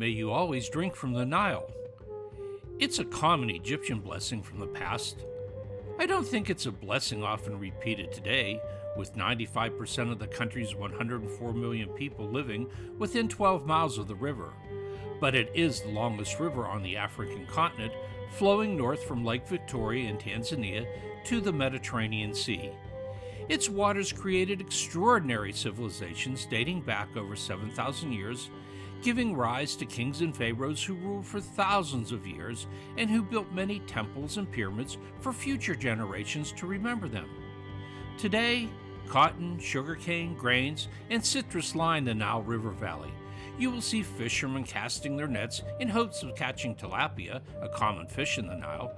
may you always drink from the Nile. It's a common Egyptian blessing from the past. I don't think it's a blessing often repeated today, with 95% of the country's 104 million people living within 12 miles of the river. But it is the longest river on the African continent, flowing north from Lake Victoria in Tanzania to the Mediterranean Sea. Its waters created extraordinary civilizations dating back over 7,000 years, giving rise to kings and pharaohs who ruled for thousands of years and who built many temples and pyramids for future generations to remember them. Today, cotton, sugarcane, grains, and citrus line the Nile River Valley. You will see fishermen casting their nets in hopes of catching tilapia, a common fish in the Nile.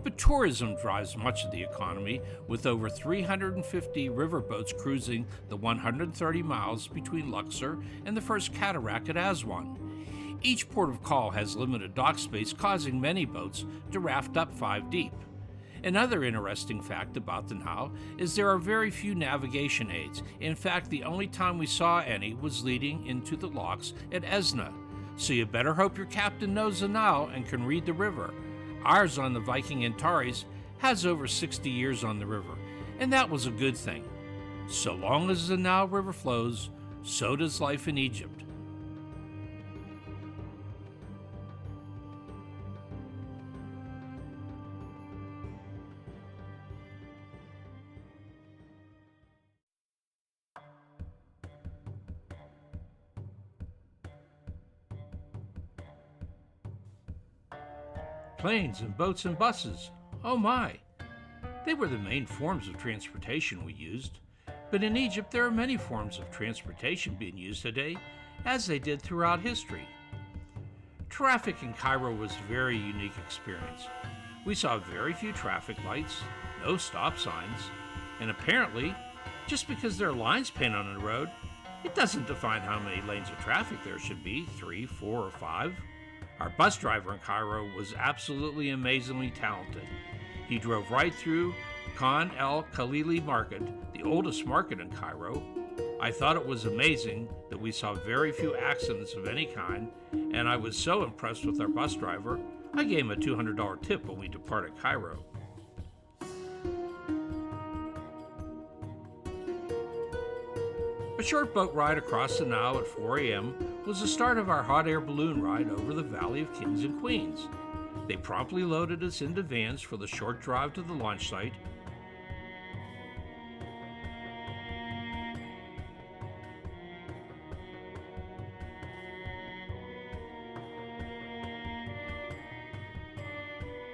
But tourism drives much of the economy, with over 350 riverboats cruising the 130 miles between Luxor and the first cataract at Aswan. Each port of call has limited dock space, causing many boats to raft up 5 deep. Another interesting fact about the Nile is there are very few navigation aids. In fact, the only time we saw any was leading into the locks at Esna. So you better hope your captain knows the Nile and can read the river. Ours on the Viking Antares has over 60 years on the river, and that was a good thing. So long as the Nile River flows, so does life in Egypt. Planes and boats and buses. Oh my! They were the main forms of transportation we used. But in Egypt, there are many forms of transportation being used today, as they did throughout history. Traffic in Cairo was a very unique experience. We saw very few traffic lights, no stop signs, and apparently, just because there are lines painted on the road, it doesn't define how many lanes of traffic there should be, 3, 4, or 5. Our bus driver in Cairo was absolutely amazingly talented. He drove right through Khan el Khalili Market, the oldest market in Cairo. I thought it was amazing that we saw very few accidents of any kind, and I was so impressed with our bus driver, I gave him a $200 tip when we departed Cairo. A short boat ride across the Nile at 4 a.m. was the start of our hot air balloon ride over the Valley of Kings and Queens. They promptly loaded us into vans for the short drive to the launch site.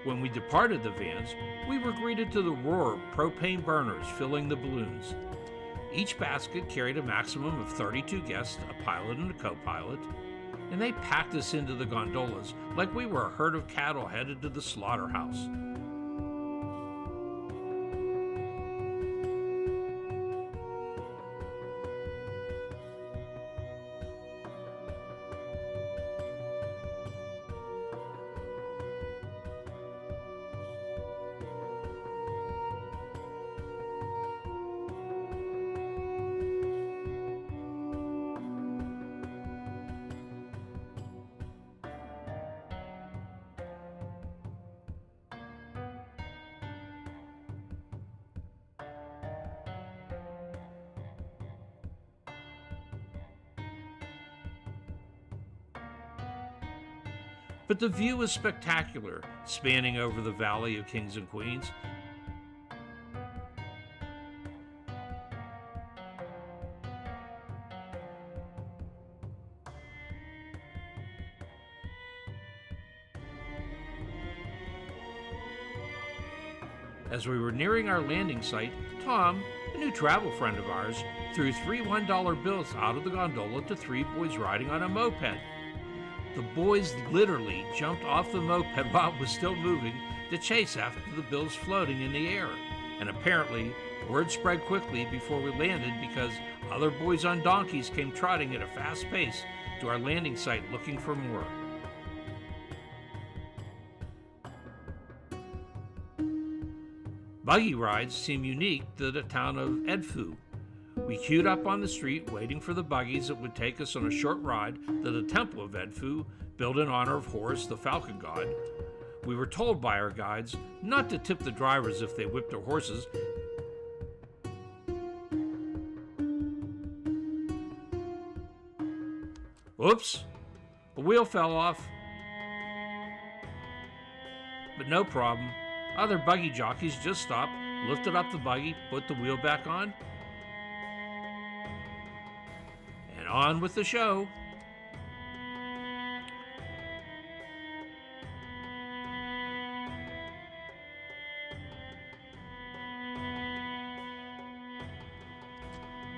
When we departed the vans, we were greeted to the roar of propane burners filling the balloons. Each basket carried a maximum of 32 guests, a pilot and a co-pilot, and they packed us into the gondolas like we were a herd of cattle headed to the slaughterhouse. But the view was spectacular, spanning over the Valley of Kings and Queens. As we were nearing our landing site, Tom, a new travel friend of ours, threw 3 $1 bills out of the gondola to 3 boys riding on a moped. The boys literally jumped off the moped while it was still moving to chase after the bills floating in the air. And apparently, word spread quickly before we landed because other boys on donkeys came trotting at a fast pace to our landing site looking for more. Buggy rides seem unique to the town of Edfu. We queued up on the street waiting for the buggies that would take us on a short ride to the Temple of Edfu, built in honor of Horus, the falcon god. We were told by our guides not to tip the drivers if they whipped their horses. Oops, a wheel fell off. But no problem. Other buggy jockeys just stopped, lifted up the buggy, put the wheel back on, and on with the show.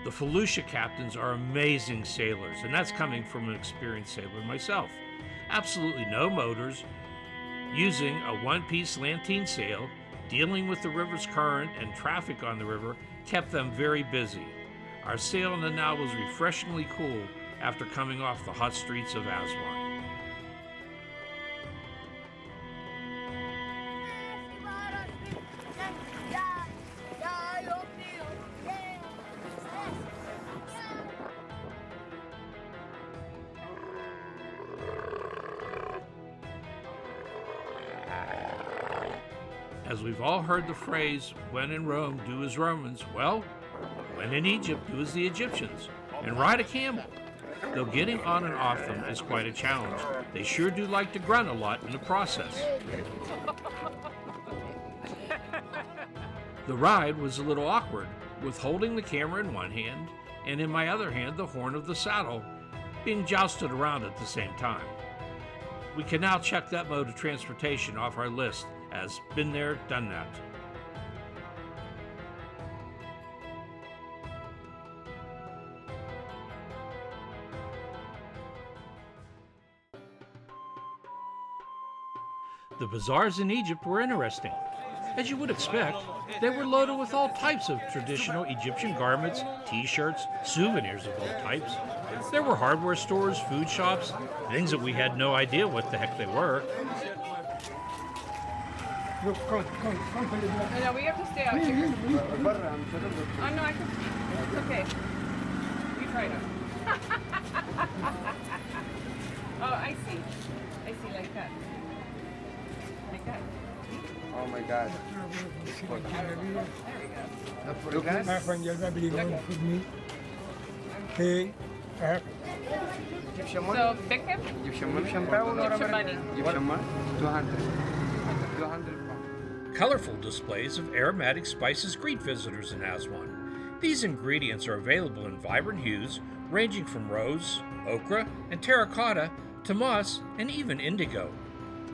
The Felucia captains are amazing sailors, and that's coming from an experienced sailor myself. Absolutely no motors, using a one-piece lantine sail, dealing with the river's current and traffic on the river kept them very busy. Our sail in the Nile was refreshingly cool after coming off the hot streets of Aswan. As we've all heard the phrase, when in Rome, do as Romans, well, when in Egypt, do as the Egyptians, and ride a camel. Though getting on and off them is quite a challenge, they sure do like to grunt a lot in the process. The ride was a little awkward, with holding the camera in one hand, and in my other hand the horn of the saddle, being jousted around at the same time. We can now check that mode of transportation off our list as been there, done that. The bazaars in Egypt were interesting. As you would expect, they were loaded with all types of traditional Egyptian garments, t-shirts, souvenirs of all types. There were hardware stores, food shops, things that we had no idea what the heck they were. No, we have to stay out here. Oh, no, I can. It's okay. We tried it. Oh, I see. I see, like that. Like that. Oh my God. There we go. Look at Okay. Egyptian money. So, pick him. Egyptian money. Egyptian money. Egyptian money. 200. 200 pounds. Colorful displays of aromatic spices greet visitors in Aswan. These ingredients are available in vibrant hues ranging from rose, ochre, and terracotta to moss and even indigo.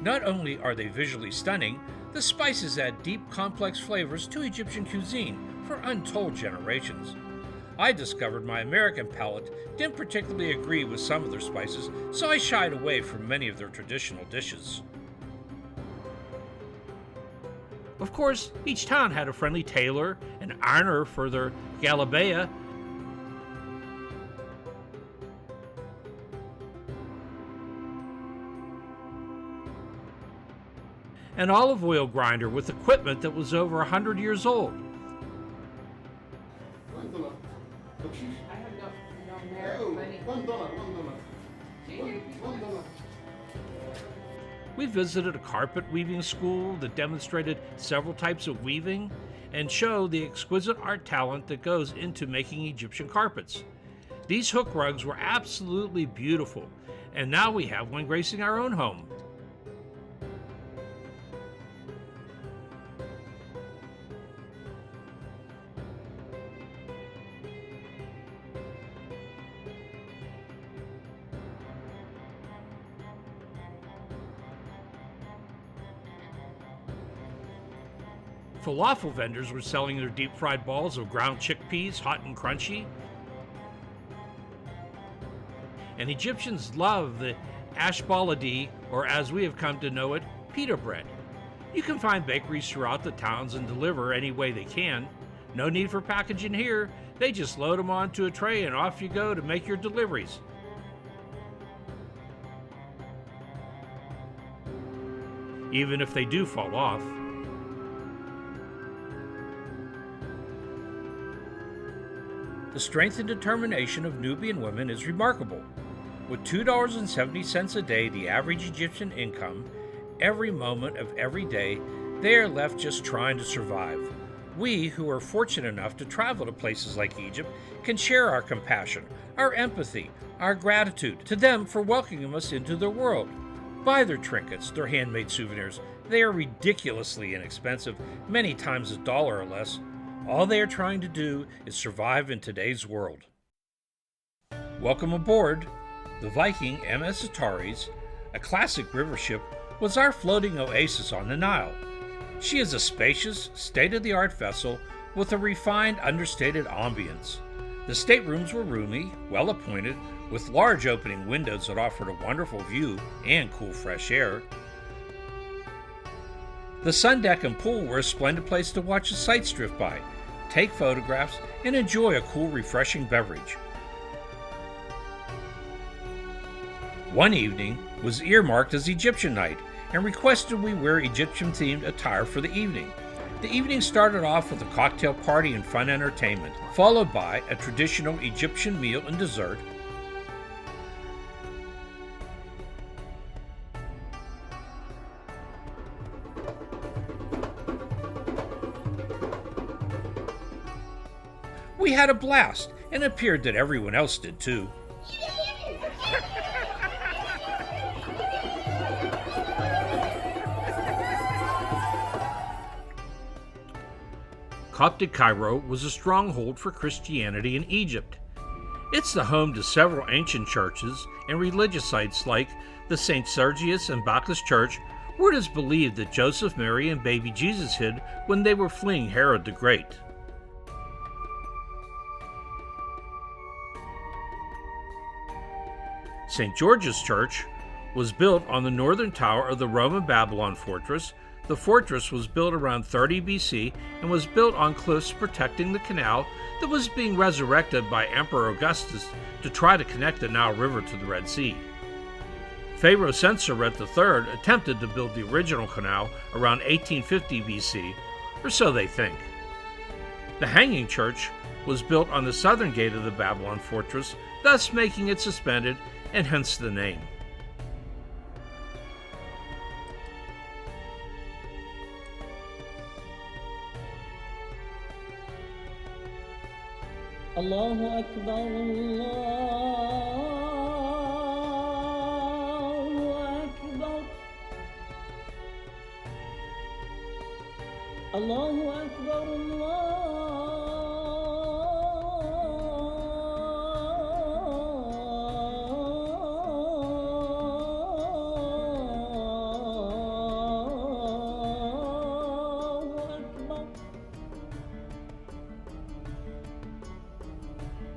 Not only are they visually stunning, the spices add deep, complex flavors to Egyptian cuisine for untold generations. I discovered my American palate didn't particularly agree with some of their spices, so I shied away from many of their traditional dishes. Of course, each town had a friendly tailor, an ironer for their galabeya, an olive oil grinder with equipment that was over 100 years old. I have no money. $1. We visited a carpet weaving school that demonstrated several types of weaving and showed the exquisite art talent that goes into making Egyptian carpets. These hook rugs were absolutely beautiful, and now we have one gracing our own home. Falafel vendors were selling their deep-fried balls of ground chickpeas, hot and crunchy. And Egyptians love the ashbaladi, or as we have come to know it, pita bread. You can find bakeries throughout the towns and deliver any way they can. No need for packaging here. They just load them onto a tray and off you go to make your deliveries. Even if they do fall off. The strength and determination of Nubian women is remarkable. With $2.70 a day, the average Egyptian income, every moment of every day, they are left just trying to survive. We, who are fortunate enough to travel to places like Egypt, can share our compassion, our empathy, our gratitude to them for welcoming us into their world. Buy their trinkets, their handmade souvenirs. They are ridiculously inexpensive, many times $1 or less. All they are trying to do is survive in today's world. Welcome aboard. The Viking MS Ataris, a classic river ship, was our floating oasis on the Nile. She is a spacious, state-of-the-art vessel with a refined, understated ambience. The staterooms were roomy, well-appointed, with large opening windows that offered a wonderful view and cool fresh air. The sun deck and pool were a splendid place to watch the sights drift by, take photographs, and enjoy a cool, refreshing beverage. One evening was earmarked as Egyptian night and requested we wear Egyptian-themed attire for the evening. The evening started off with a cocktail party and fun entertainment, followed by a traditional Egyptian meal and dessert. We had a blast, and it appeared that everyone else did too. Coptic Cairo was a stronghold for Christianity in Egypt. It's the home to several ancient churches and religious sites like the St. Sergius and Bacchus Church, where it is believed that Joseph, Mary, and baby Jesus hid when they were fleeing Herod the Great. St. George's Church was built on the northern tower of the Roman Babylon fortress. The fortress was built around 30 BC and was built on cliffs protecting the canal that was being resurrected by Emperor Augustus to try to connect the Nile River to the Red Sea. Pharaoh Senuseret III attempted to build the original canal around 1850 BC, or so they think. The Hanging Church was built on the southern gate of the Babylon fortress, thus making it suspended, and hence the name. Allahu Akbar, Allahu Akbar, Allahu Akbar,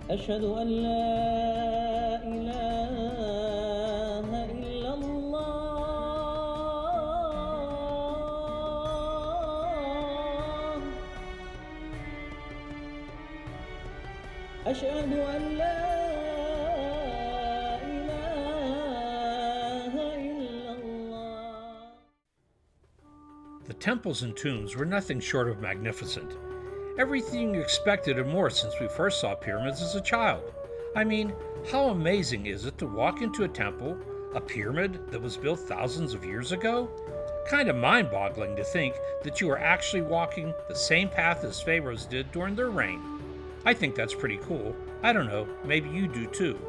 أشهد أن لا إله إلا الله أشهد أن لا إله إلا الله. The temples and tombs were nothing short of magnificent. Everything you expected and more since we first saw pyramids as a child. I mean, how amazing is it to walk into a temple, a pyramid that was built thousands of years ago? Kind of mind-boggling to think that you are actually walking the same path as pharaohs did during their reign. I think that's pretty cool. I don't know, maybe you do too.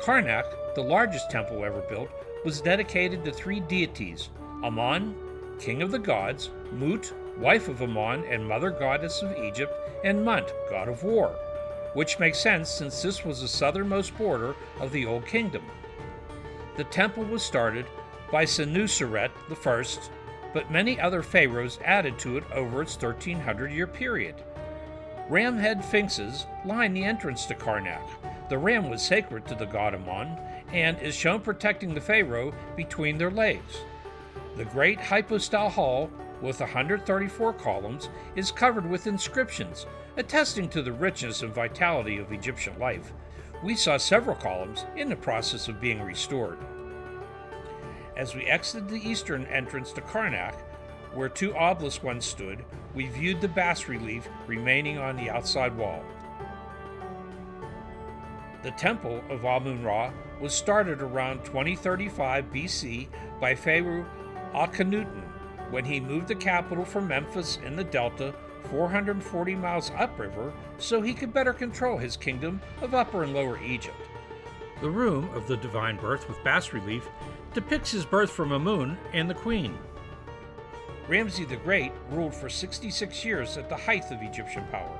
Karnak, the largest temple ever built, was dedicated to 3 deities: Amun, king of the gods; Mut, wife of Amun and mother goddess of Egypt; and Munt, god of war, which makes sense since this was the southernmost border of the Old Kingdom. The temple was started by Senuseret I, but many other pharaohs added to it over its 1300-year period. Ram head sphinxes line the entrance to Karnak. The ram was sacred to the god Amun and is shown protecting the pharaoh between their legs. The great hypostyle hall, with 134 columns, is covered with inscriptions, attesting to the richness and vitality of Egyptian life. We saw several columns in the process of being restored. As we exited the eastern entrance to Karnak, where 2 obelisks once stood, we viewed the bas-relief remaining on the outside wall. The Temple of Amun-Ra was started around 2035 BC by Pharaoh Akhenaten when he moved the capital from Memphis in the Delta 440 miles upriver so he could better control his kingdom of Upper and Lower Egypt. The room of the divine birth with bas-relief depicts his birth from Amun and the queen. Ramses the Great ruled for 66 years at the height of Egyptian power,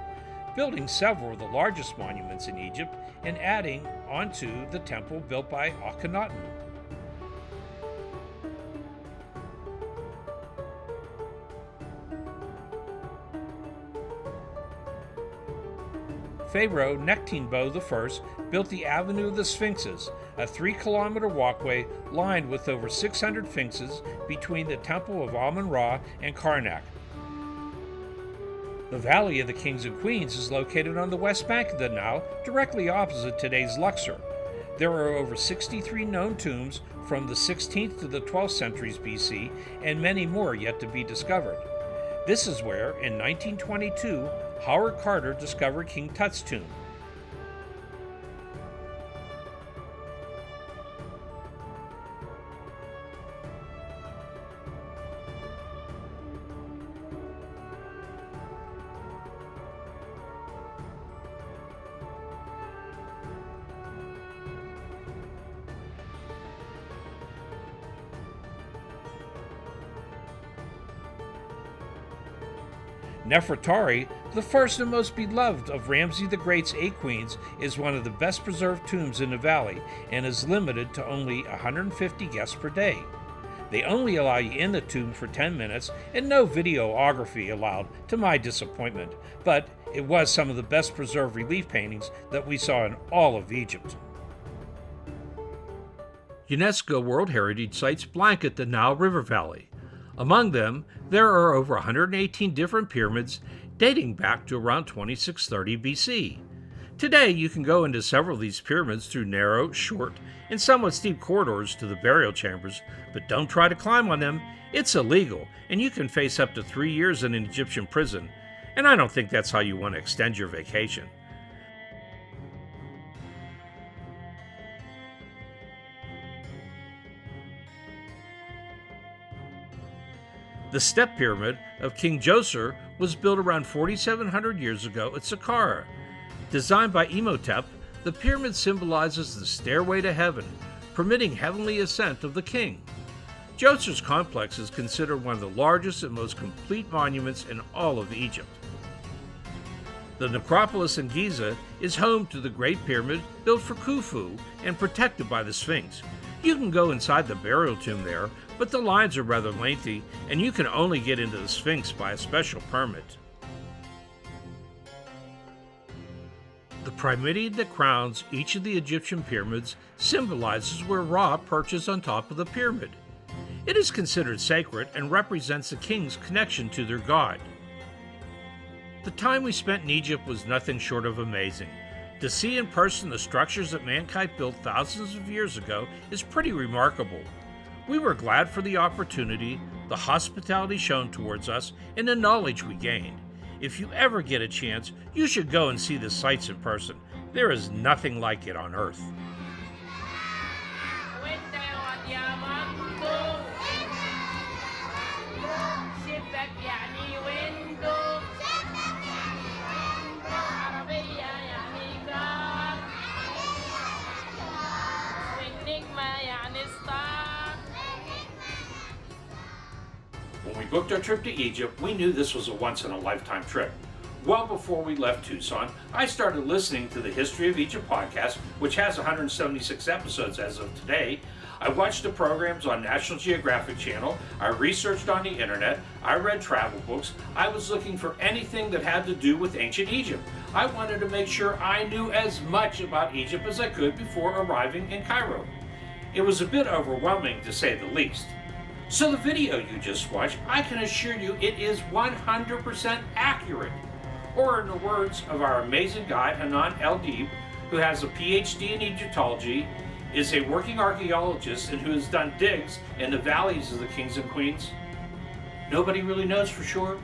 building several of the largest monuments in Egypt and adding onto the temple built by Akhenaten. Pharaoh Nectanebo I built the Avenue of the Sphinxes, a 3-kilometer walkway lined with over 600 sphinxes between the Temple of Amun-Ra and Karnak. The Valley of the Kings and Queens is located on the west bank of the Nile, directly opposite today's Luxor. There are over 63 known tombs from the 16th to the 12th centuries BC, and many more yet to be discovered. This is where, in 1922, Howard Carter discovered King Tut's tomb. Nefertari, the first and most beloved of Ramses the Great's 8 queens, is one of the best preserved tombs in the valley and is limited to only 150 guests per day. They only allow you in the tomb for 10 minutes and no videography allowed, to my disappointment, but it was some of the best preserved relief paintings that we saw in all of Egypt. UNESCO World Heritage Sites blanket the Nile River Valley. Among them, there are over 118 different pyramids dating back to around 2630 BC. Today, you can go into several of these pyramids through narrow, short, and somewhat steep corridors to the burial chambers, but don't try to climb on them. It's illegal, and you can face up to 3 years in an Egyptian prison, and I don't think that's how you want to extend your vacation. The Step Pyramid of King Djoser was built around 4,700 years ago at Saqqara. Designed by Imhotep, the pyramid symbolizes the stairway to heaven, permitting heavenly ascent of the king. Djoser's complex is considered one of the largest and most complete monuments in all of Egypt. The necropolis in Giza is home to the Great Pyramid built for Khufu and protected by the Sphinx. You can go inside the burial tomb there, but the lines are rather lengthy, and you can only get into the Sphinx by a special permit. The pyramid that crowns each of the Egyptian pyramids symbolizes where Ra perches on top of the pyramid. It is considered sacred and represents the king's connection to their god. The time we spent in Egypt was nothing short of amazing. To see in person the structures that mankind built thousands of years ago is pretty remarkable. We were glad for the opportunity, the hospitality shown towards us, and the knowledge we gained. If you ever get a chance, you should go and see the sights in person. There is nothing like it on Earth. When we booked our trip to Egypt, we knew this was a once-in-a-lifetime trip. Well before we left Tucson, I started listening to the History of Egypt podcast, which has 176 episodes as of today. I watched the programs on National Geographic Channel, I researched on the internet, I read travel books, I was looking for anything that had to do with ancient Egypt. I wanted to make sure I knew as much about Egypt as I could before arriving in Cairo. It was a bit overwhelming, to say the least. So the video you just watched, I can assure you it is 100% accurate. Or in the words of our amazing guide, Hanan El-Deeb, who has a PhD in Egyptology, is a working archaeologist and who has done digs in the valleys of the kings and queens. Nobody really knows for sure,